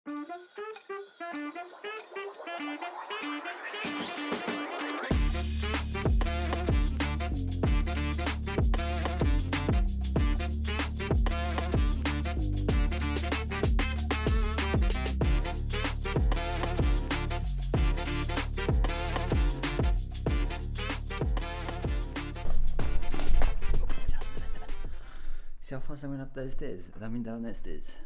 See how fast I went up those stairs? I mean down those stairs.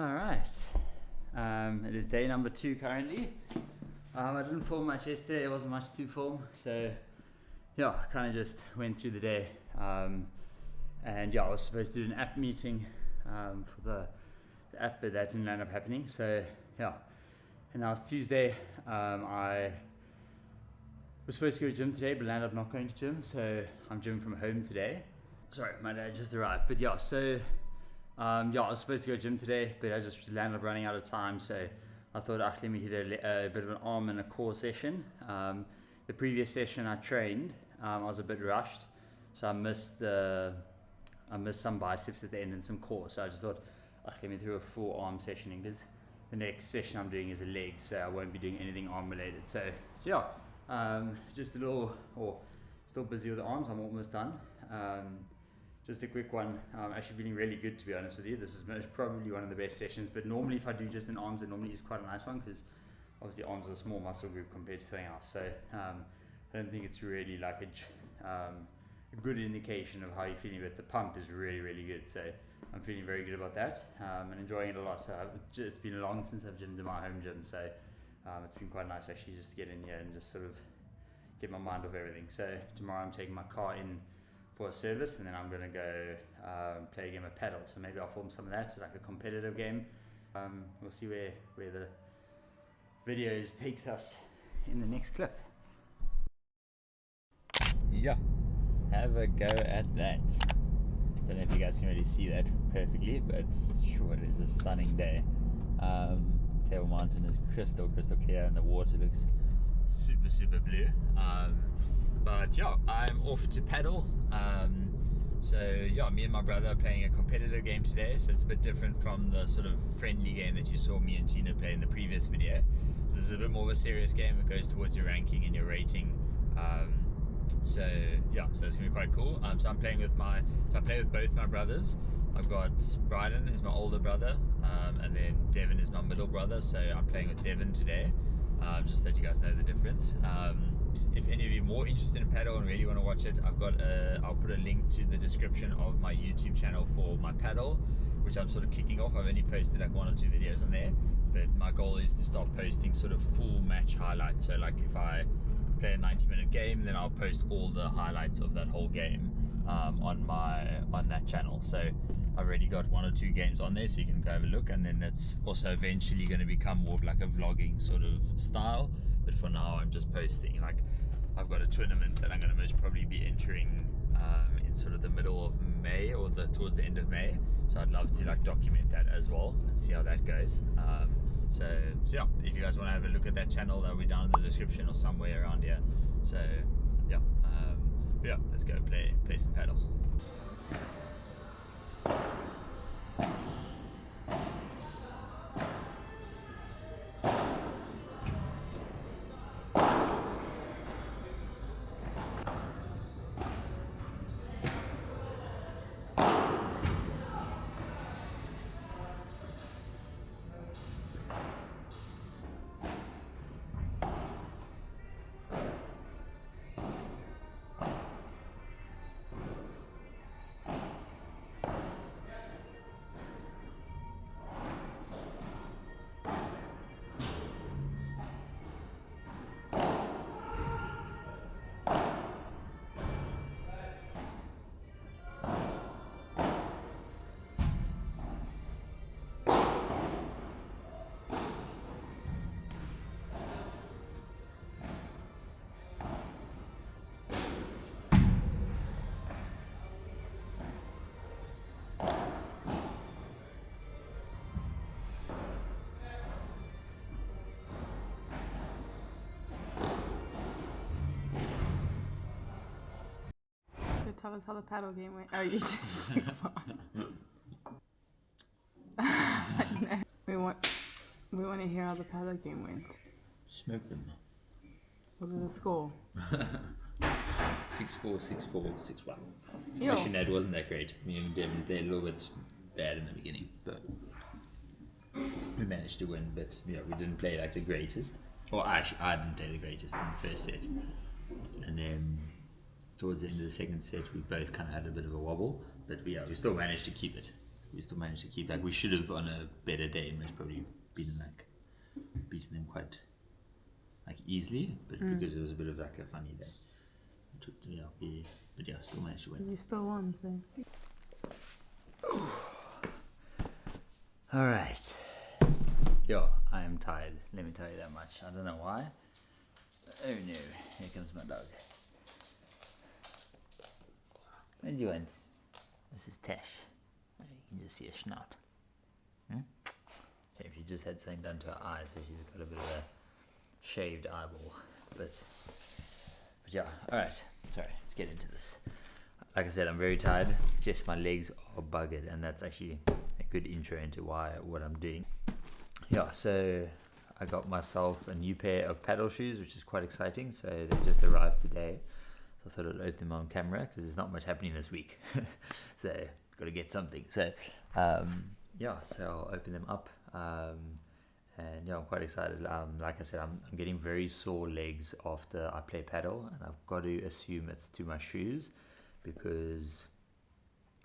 Alright, it is day number 2 currently. I didn't film much yesterday, there wasn't much to film, so yeah, kind of just went through the day. And yeah, I was supposed to do an app meeting for the app, but that didn't end up happening, so yeah. And now it's Tuesday. I was supposed to go to gym today, but ended up not going to gym, so I'm gymming from home today. Sorry, my dad just arrived, but yeah, so yeah, I was supposed to go to gym today, but I just landed up running out of time, so I thought, let me hit a bit of an arm and a core session. The previous session I trained, I was a bit rushed, so I missed some biceps at the end and some core, so I just thought, let me do a full arm session, because the next session I'm doing is a leg, so I won't be doing anything arm related. So yeah, just a little, still busy with the arms, I'm almost done. Just a quick one. I'm actually feeling really good, to be honest with you. This is probably one of the best sessions, but normally if I do just an arms, it normally is quite a nice one, because obviously arms are a small muscle group compared to something else. So I don't think it's really like a good indication of how you're feeling, but the pump is really, really good. So I'm feeling very good about that and enjoying it a lot. It's been long since I've gymmed in my home gym, so it's been quite nice actually just to get in here and just sort of get my mind off everything. So tomorrow I'm taking my car in for a service, and then I'm going to go play a game of Padel, so maybe I'll film some of that, like a competitive game. We'll see where the videos takes us in the next clip. Yeah, have a go at that. Don't know if you guys can really see that perfectly, but sure, it is a stunning day. Table Mountain is crystal clear, and the water looks super blue. But yeah, I'm off to paddle. So yeah, me and my brother are playing a competitive game today, so it's a bit different from the sort of friendly game that you saw me and Gina play in the previous video. So this is a bit more of a serious game. It goes towards your ranking and your rating. So yeah, so it's gonna be quite cool. So I play with both my brothers. I've got Bryden is my older brother, and then Devin is my middle brother. So I'm playing with Devin today, just so that you guys know the difference. If any of you are more interested in paddle and really want to watch it, I'll put a link to the description of my YouTube channel for my paddle, which I'm sort of kicking off. I've only posted like 1 or 2 videos on there, but my goal is to start posting sort of full match highlights. So like if I play a 90-minute game, then I'll post all the highlights of that whole game on that channel. So I've already got 1 or 2 games on there, so you can go have a look, and then it's also eventually going to become more of like a vlogging sort of style. But for now, I'm just posting. Like, I've got a tournament that I'm going to most probably be entering in sort of the middle of May, or towards the end of May. So I'd love to like document that as well and see how that goes. So yeah, if you guys want to have a look at that channel, that'll be down in the description or somewhere around here. So yeah, but yeah, let's go play some paddle. tell us how the paddle game went? Oh, you just no. We want to hear how the paddle game went. Smoke them. What was the score? 6-4, 6-4, 6-1. Yo. Actually, no, it wasn't that great. Me and Devin played a little bit bad in the beginning, but we managed to win. But yeah, we didn't play like the greatest. Or actually, I didn't play the greatest in the first set. And then towards the end of the second set, we both kind of had a bit of a wobble. But we still managed to keep it. Like, we should have, on a better day, most probably been like beaten them quite like easily. But because it was a bit of like a funny day. But yeah, still managed to win. You still won, so. Alright. Yo, I am tired. Let me tell you that much. I don't know why. Oh no, here comes my dog. Where did you went? This is Tash. Oh, you can just see a snout. Shame she just had something done to her eye, so she's got a bit of a shaved eyeball. But yeah, alright. Sorry, let's get into this. Like I said, I'm very tired. Just my legs are buggered, and that's actually a good intro into what I'm doing. Yeah, so I got myself a new pair of paddle shoes, which is quite exciting. So they just arrived today. So I thought I'd open them on camera because there's not much happening this week. So got to get something. So yeah, so I'll open them up. And yeah, I'm quite excited. Like I said, I'm getting very sore legs after I play paddle, and I've got to assume it's to my shoes because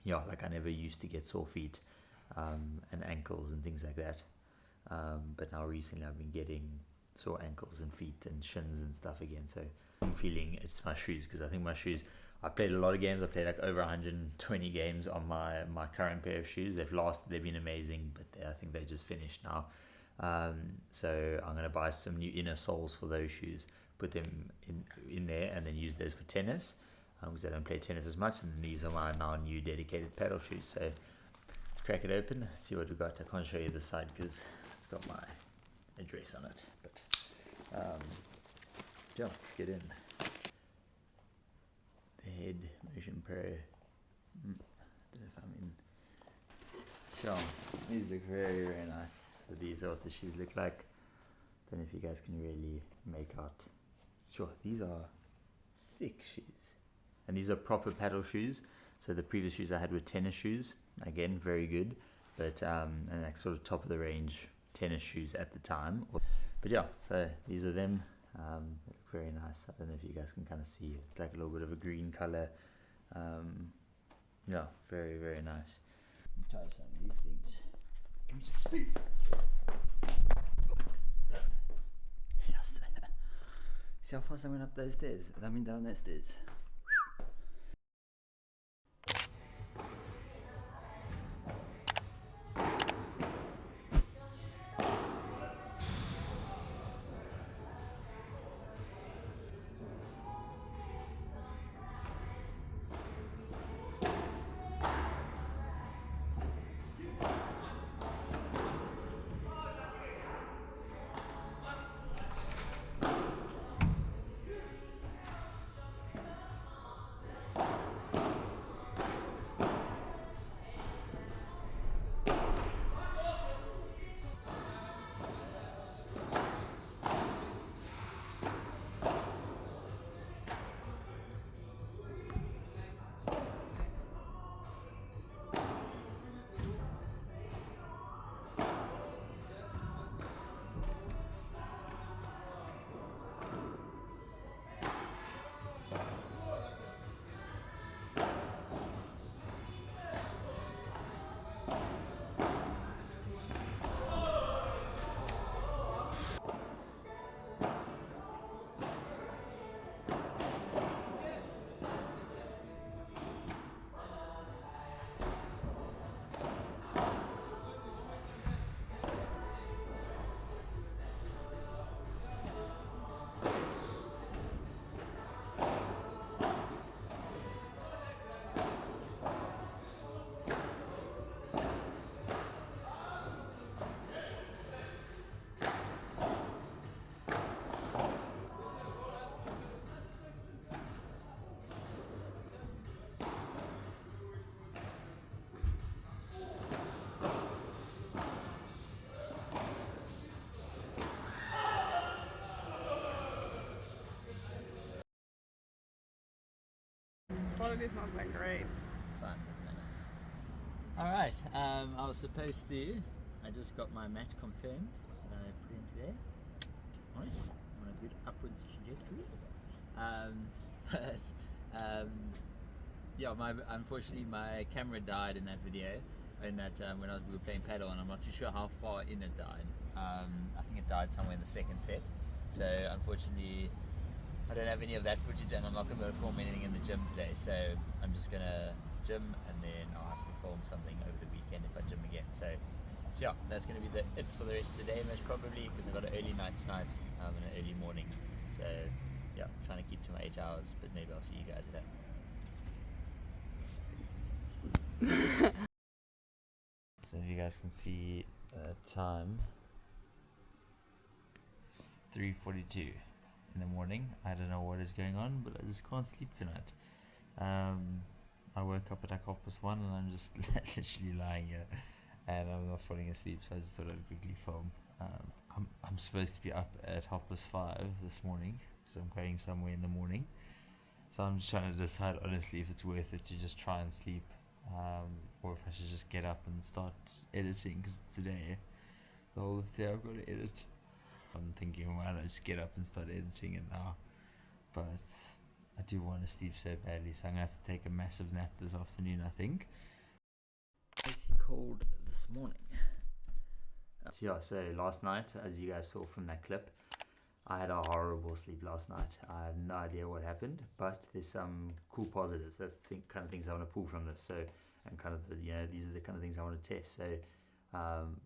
yeah, like I never used to get sore feet and ankles and things like that. But now recently I've been getting sore ankles and feet and shins and stuff again. So I'm feeling it's my shoes, because I think my shoes, I played a lot of games. I played like over 120 games on my current pair of shoes. They've lasted, they've been amazing, but I think they just finished now. So I'm going to buy some new inner soles for those shoes, put them in there, and then use those for tennis, because I don't play tennis as much. And these are my now new dedicated paddle shoes. So let's crack it open, let's see what we've got. I can't show you the side because it's got my address on it, but yeah, let's get in. The Head Motion Pro. I don't know if I'm in. Sure, these look very, very nice. So these are what the shoes look like. Don't know if you guys can really make out. Sure, these are thick shoes, and these are proper paddle shoes. So the previous shoes I had were tennis shoes. Again, very good, but and like sort of top of the range tennis shoes at the time. But yeah, so these are them. They look very nice. I don't know if you guys can kind of see. It's like a little bit of a green color. Yeah, very, very nice. Try some of these things. Give me some speed. Yes. See how fast I went up those stairs? I mean down those stairs. quality's not that great. Fine, doesn't matter. Alright, I was supposed to. I just got my match confirmed that I put in today. Nice. On a good upwards trajectory. Yeah, unfortunately my camera died in that video. In that when we were playing paddle, and I'm not too sure how far in it died. I think it died somewhere in the second set. So unfortunately, I don't have any of that footage, and I'm not going to be able to film anything in the gym today. So I'm just going to gym, and then I'll have to film something over the weekend if I gym again. So yeah, that's going to be it for the rest of the day, most probably, because I've got an early night tonight and an early morning. So yeah, trying to keep to my 8 hours, but maybe I'll see you guys at that. So if you guys can see time, it's 3:42 in the morning. I don't know what is going on, but I just can't sleep tonight. I woke up at like 1:30 and I'm just literally lying here and I'm not falling asleep, so I just thought I'd quickly film. I'm supposed to be up at 5:30 this morning because I'm going somewhere in the morning, so I'm just trying to decide honestly if it's worth it to just try and sleep, or if I should just get up and start editing, because today the whole of today I've got to edit. I'm thinking, why don't I just get up and start editing it now? But I do want to sleep so badly, so I'm going to have to take a massive nap this afternoon, I think. It's cold this morning. Yeah, so last night, as you guys saw from that clip, I had a horrible sleep last night. I have no idea what happened, but there's some cool positives. That's the kind of things I want to pull from this. So, and kind of these are the kind of things I want to test. So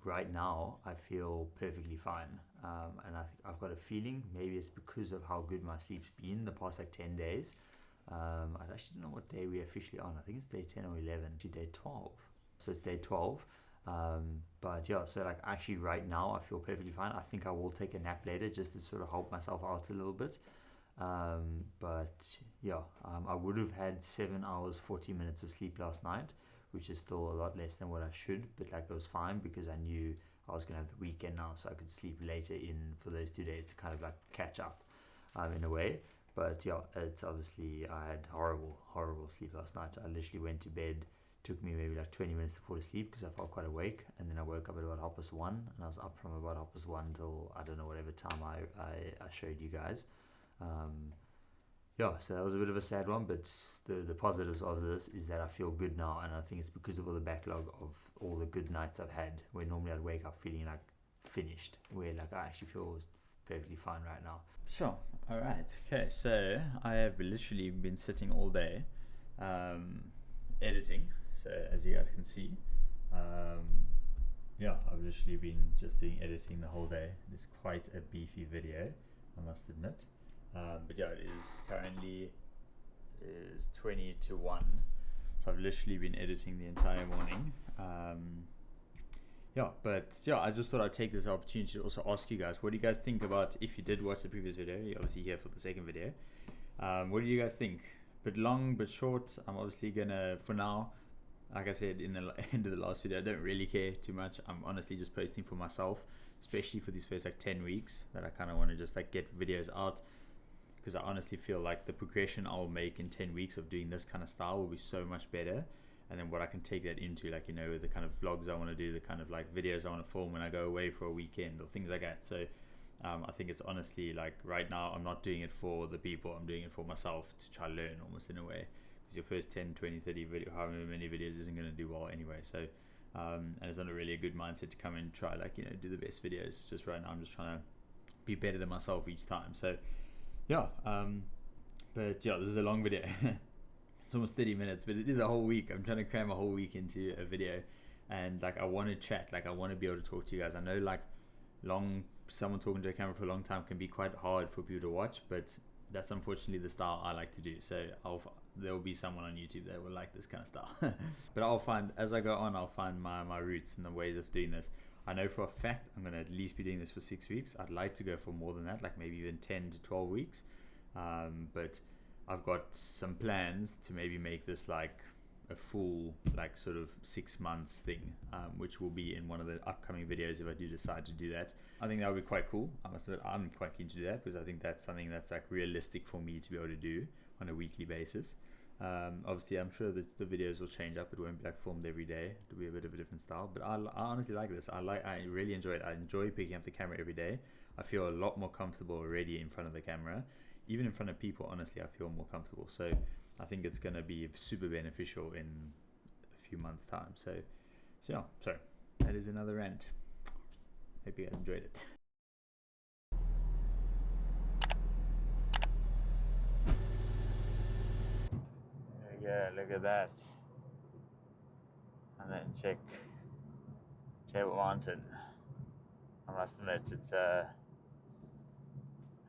right now I feel perfectly fine, and I think I've got a feeling maybe it's because of how good my sleep's been the past like 10 days. I actually don't know what day we're officially on. I think it's day 10 or 11, actually day 12. So it's day 12. But yeah, so like actually right now I feel perfectly fine. I think I will take a nap later just to sort of help myself out a little bit. But yeah, I would have had 7 hours 40 minutes of sleep last night, which is still a lot less than what I should, but like it was fine because I knew I was gonna have the weekend now, so I could sleep later in for those 2 days to kind of like catch up in a way. But yeah, it's obviously, I had horrible sleep last night. I literally went to bed, took me maybe like 20 minutes to fall asleep because I felt quite awake, and then I woke up at about 1:30, and I was up from about 1:30 till I don't know whatever time I showed you guys. Yeah, so that was a bit of a sad one, but the positives of this is that I feel good now, and I think it's because of all the backlog of all the good nights I've had, where normally I'd wake up feeling like finished, where like I actually feel perfectly fine right now. Sure. All right. Okay. So I have literally been sitting all day, editing. So as you guys can see, yeah, I've literally been just doing editing the whole day. It's quite a beefy video, I must admit. But yeah, it is currently 20 to 1. So I've literally been editing the entire morning. Yeah, but yeah, I just thought I'd take this opportunity to also ask you guys, what do you guys think about, if you did watch the previous video, you're obviously here for the second video. What do you guys think? Bit long, bit short. I'm obviously gonna, for now, like I said in the end of the last video, I don't really care too much. I'm honestly just posting for myself, especially for these first like 10 weeks that I kind of want to just like get videos out, because I honestly feel like the progression I'll make in 10 weeks of doing this kind of style will be so much better. And then what I can take that into, like, you know, the kind of vlogs I want to do, the kind of like videos I want to film when I go away for a weekend or things like that. So I think it's honestly like right now I'm not doing it for the people, I'm doing it for myself to try to learn almost in a way, because your first 10, 20, 30 video, however many videos isn't going to do well anyway. So and it's not really a good mindset to come and try, like, you know, do the best videos. Just right now I'm just trying to be better than myself each time. So yeah, but yeah, this is a long video. It's almost 30 minutes, but it is a whole week. I'm trying to cram a whole week into a video, and like I want to chat, like I want to be able to talk to you guys. I know like someone talking to a camera for a long time can be quite hard for people to watch, but that's unfortunately the style I like to do. So there will be someone on YouTube that will like this kind of style. But I'll find, as I go on, I'll find my roots and the ways of doing this. I know for a fact I'm going to at least be doing this for 6 weeks. I'd like to go for more than that, like maybe even 10 to 12 weeks. But I've got some plans to maybe make this like a full like sort of 6 months thing, which will be in one of the upcoming videos if I do decide to do that. I think that would be quite cool. I must admit, I'm quite keen to do that because I think that's something that's like realistic for me to be able to do on a weekly basis. Obviously, I'm sure that the videos will change up. It won't be like filmed every day. It'll be a bit of a different style. But I honestly like this. I really enjoy it. I enjoy picking up the camera every day. I feel a lot more comfortable already in front of the camera. Even in front of people, honestly, I feel more comfortable. So I think it's going to be super beneficial in a few months' time. So yeah, sorry. That is another rant. Hope you guys enjoyed it. Yeah, look at that. And then check Table Mountain. I must admit, it's a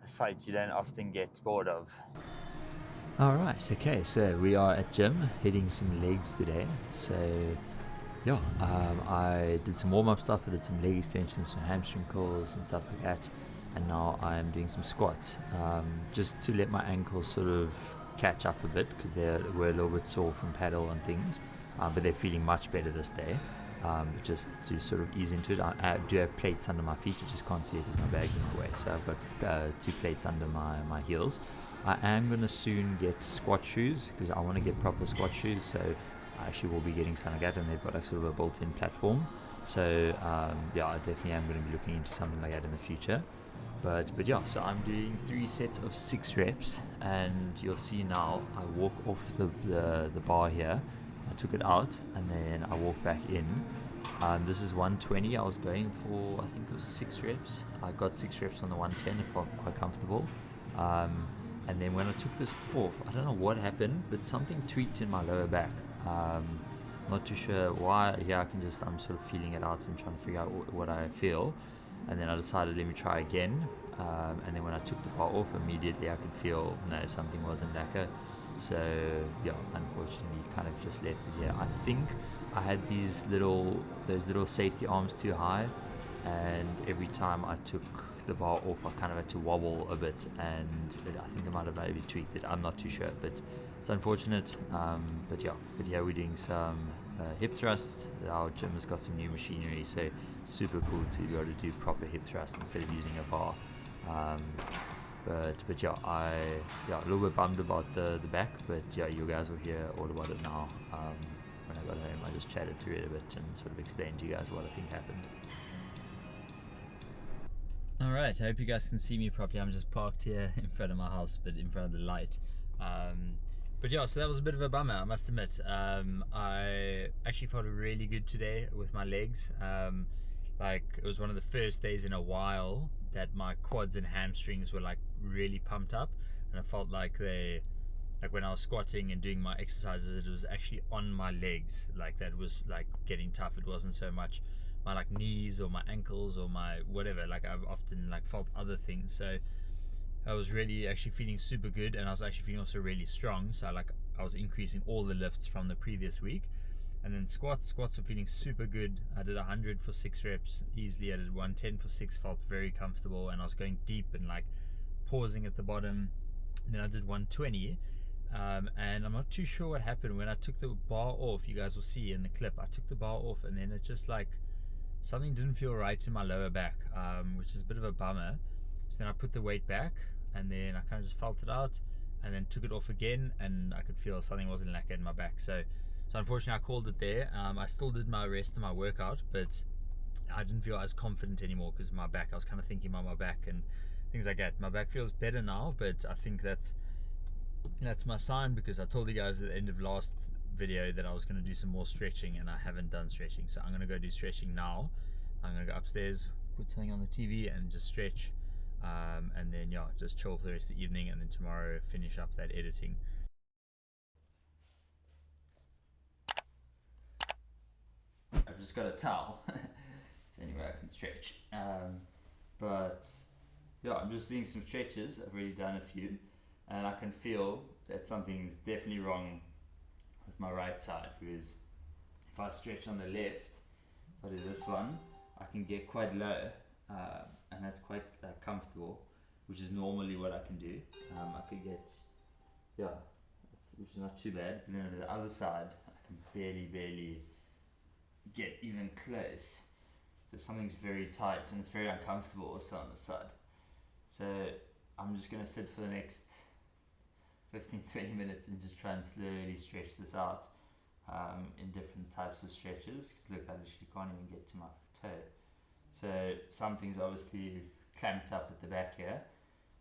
sight you don't often get bored of. Alright, okay, so we are at gym, hitting some legs today. So yeah, I did some warm-up stuff, I did some leg extensions, some hamstring curls and stuff like that. And now I'm doing some squats, just to let my ankles sort of catch up a bit, because they were a little bit sore from paddle and things, but they're feeling much better this day. Just to sort of ease into it, I do have plates under my feet. I just can't see it because my bag's in the way, so I've got 2 plates under my heels. I am going to soon get squat shoes, because I want to get proper squat shoes, so I actually will be getting something like that, and they've got like sort of a built-in platform. So yeah, I definitely am going to be looking into something like that in the future. But yeah, so I'm doing 3 sets of 6 reps, and you'll see now I walk off the bar here. I took it out and then I walked back in. This is 120. I was going for, I think it was 6 reps. I got 6 reps on the 110. I felt quite comfortable. And then when I took this off, I don't know what happened, but something tweaked in my lower back. Not too sure why. Yeah, I'm sort of feeling it out and trying to figure out what I feel. And then I decided, let me try again. And then when I took the bar off, immediately I could feel, no, something wasn't lacquer. So yeah, unfortunately kind of just left it here. I think I had those little safety arms too high, and every time I took the bar off I kind of had to wobble a bit, and I think I might have maybe tweaked it. I'm not too sure, but it's unfortunate. But yeah, we're doing some hip thrust. Our gym has got some new machinery, so super cool to be able to do proper hip thrust instead of using a bar. But yeah, a little bit bummed about the back, but yeah, you guys will hear all about it now. When I got home, I just chatted through it a bit and sort of explained to you guys what I think happened. Alright, I hope you guys can see me properly. I'm just parked here in front of my house, but in front of the light. But yeah, so that was a bit of a bummer, I must admit. I actually felt really good today with my legs. Like, it was one of the first days in a while that my quads and hamstrings were like really pumped up, and I felt like when I was squatting and doing my exercises, it was actually on my legs, like that was like getting tough. It wasn't so much my like knees or my ankles or my whatever. Like, I've often like felt other things, so I was really actually feeling super good, and I was actually feeling also really strong. So I was increasing all the lifts from the previous week. And then squats were feeling super good. I did 100 for 6 reps easily. I did 110 for 6, felt very comfortable, and I was going deep and like pausing at the bottom. And then I did 120, and I'm not too sure what happened when I took the bar off. You guys will see in the clip, I took the bar off, and then it just like something didn't feel right in my lower back, which is a bit of a bummer. So then I put the weight back, and then I kind of just felt it out, and then took it off again, and I could feel something wasn't lacquer in my back. So unfortunately I called it there. I still did my rest of my workout, but I didn't feel as confident anymore because my back, I was kind of thinking about my back and things like that. My back feels better now, but I think that's my sign, because I told you guys at the end of last video that I was going to do some more stretching, and I haven't done stretching. So I'm going to go do stretching now. I'm going to go upstairs, put something on the TV and just stretch, and then yeah, just chill for the rest of the evening, and then tomorrow finish up that editing. I've just got a towel. So anyway, I can stretch. But yeah, I'm just doing some stretches. I've already done a few, and I can feel that something's definitely wrong with my right side, because if I stretch on the left, if I do this one, I can get quite low, and that's quite comfortable, which is normally what I can do. I could get, which is not too bad. And then on the other side, I can barely get even close. So something's very tight, and it's very uncomfortable also on the side. So I'm just going to sit for the next 15-20 minutes and just try and slowly stretch this out in different types of stretches. Because look, I literally can't even get to my toe. So something's obviously clamped up at the back here,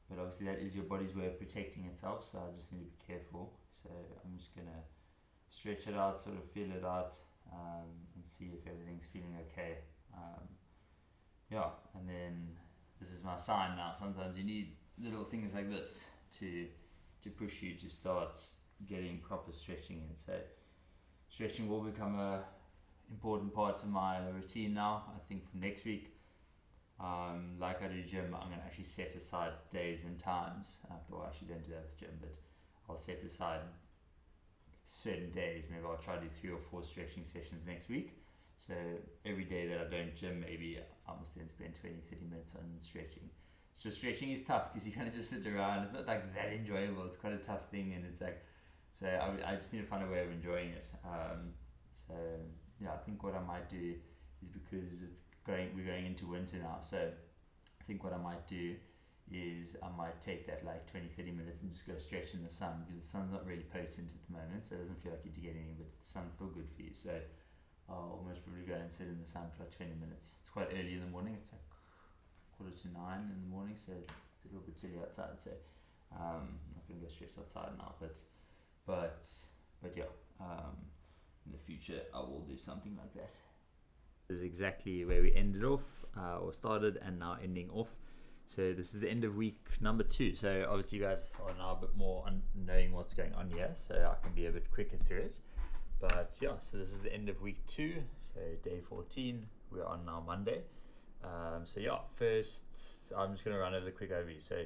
but obviously that is your body's way of protecting itself, so I just need to be careful. So I'm just gonna stretch it out, sort of feel it out, and see if everything's feeling okay. Yeah, and then this is my sign now. Sometimes you need little things like this to push you to start getting proper stretching in. So stretching will become a important part of my routine now. I think for next week, like I do gym, I'm going to actually set aside days and times. Well, I actually don't do that with gym, but I'll set aside certain days. Maybe I'll try to do 3 or 4 stretching sessions next week. So every day that I don't gym, maybe I must then spend 20-30 minutes on stretching. So stretching is tough because you kind of just sit around. It's not like that enjoyable. It's quite a tough thing, and it's like, so I just need to find a way of enjoying it. So yeah, I think what I might do is, because we're going into winter now, so I think what I might do is I might take that like 20-30 minutes and just go stretch in the sun, because the sun's not really potent at the moment, so it doesn't feel like you get anything, but the sun's still good for you. So I'll almost probably go and sit in the sun for like 20 minutes. It's quite early in the morning. It's like 8:45 in the morning, so it's a little bit chilly outside. So I'm not going to go stretch outside now, but yeah, in the future I will do something like that. This is exactly where we ended off, or started, and now ending off. So this is the end of week number 2. So obviously you guys are now a bit more knowing what's going on here, so I can be a bit quicker through it. But yeah, so this is the end of week 2, so day 14. We're on now Monday. So yeah, first I'm just going to run over the quick overview. So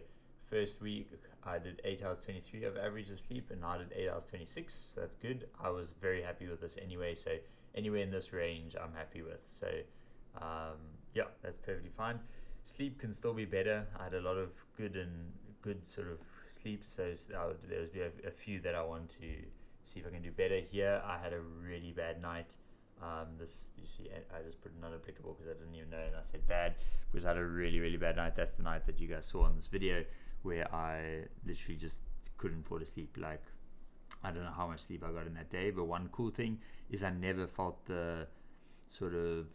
first week I did 8 hours 23 of average of sleep, and now I did 8 hours 26, so that's good. I was very happy with this anyway, so anywhere in this range I'm happy with. So yeah, that's perfectly fine. Sleep can still be better. I had a lot of good sort of sleep, so there's a few that I want to see if I can do better. Here I had a really bad night. This, you see, I just put not applicable because I didn't even know, and I said bad because I had a really bad night. That's the night that you guys saw in this video where I literally just couldn't fall asleep. Like, I don't know how much sleep I got in that day, but one cool thing is I never felt the sort of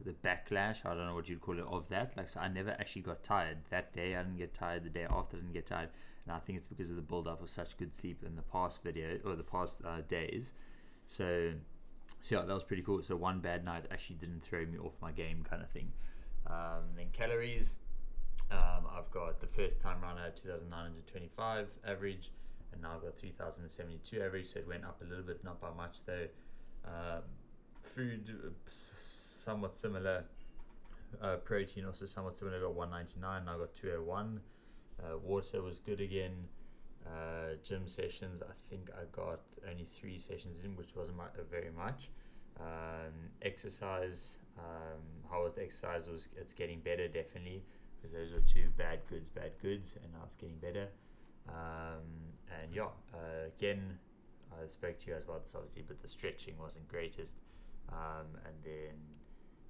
the backlash, I don't know what you'd call it, of that. Like, so I never actually got tired that day. I didn't get tired. The day after I didn't get tired, and I think it's because of the build up of such good sleep in the past days. So yeah, that was pretty cool. So one bad night actually didn't throw me off my game, kind of thing. Then calories, I've got the first time round I had 2,925 average, and now I've got 3,072 average, so it went up a little bit, not by much though. Food somewhat similar, protein also somewhat similar. I got 199, now I got 201. Water was good again. Gym sessions, I think I got only 3 sessions in, which wasn't very much. Exercise, how was the exercise? It's getting better, definitely, because those were 2 bad goods, and now it's getting better. And yeah, again, I spoke to you guys about this obviously, but the stretching wasn't greatest. And then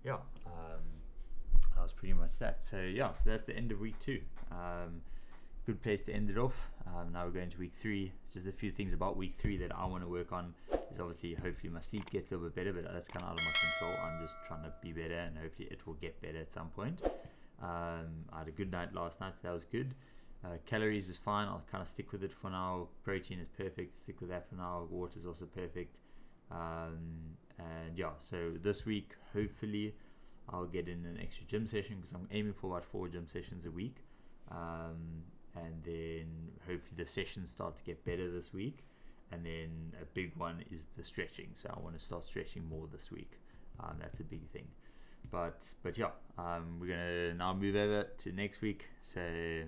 yeah, that was pretty much that. So yeah, so that's the end of week 2. Good place to end it off. Now we're going to week 3. Just a few things about week 3 that I want to work on is obviously hopefully my sleep gets a little bit better, but that's kind of out of my control. I'm just trying to be better, and hopefully it will get better at some point. I had a good night last night, so that was good. Calories is fine. I'll kind of stick with it for now. Protein is perfect. Stick with that for now. Water is also perfect. And yeah, so this week hopefully I'll get in an extra gym session, because I'm aiming for about 4 gym sessions a week. And then hopefully the sessions start to get better this week, and then a big one is the stretching, so I want to start stretching more this week. That's a big thing, but yeah, we're gonna now move over to next week. So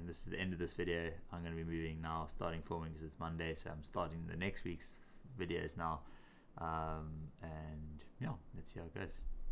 this is the end of this video. I'm gonna be moving now, starting filming, because it's Monday, so I'm starting the next week's videos now. And yeah, let's see how it goes.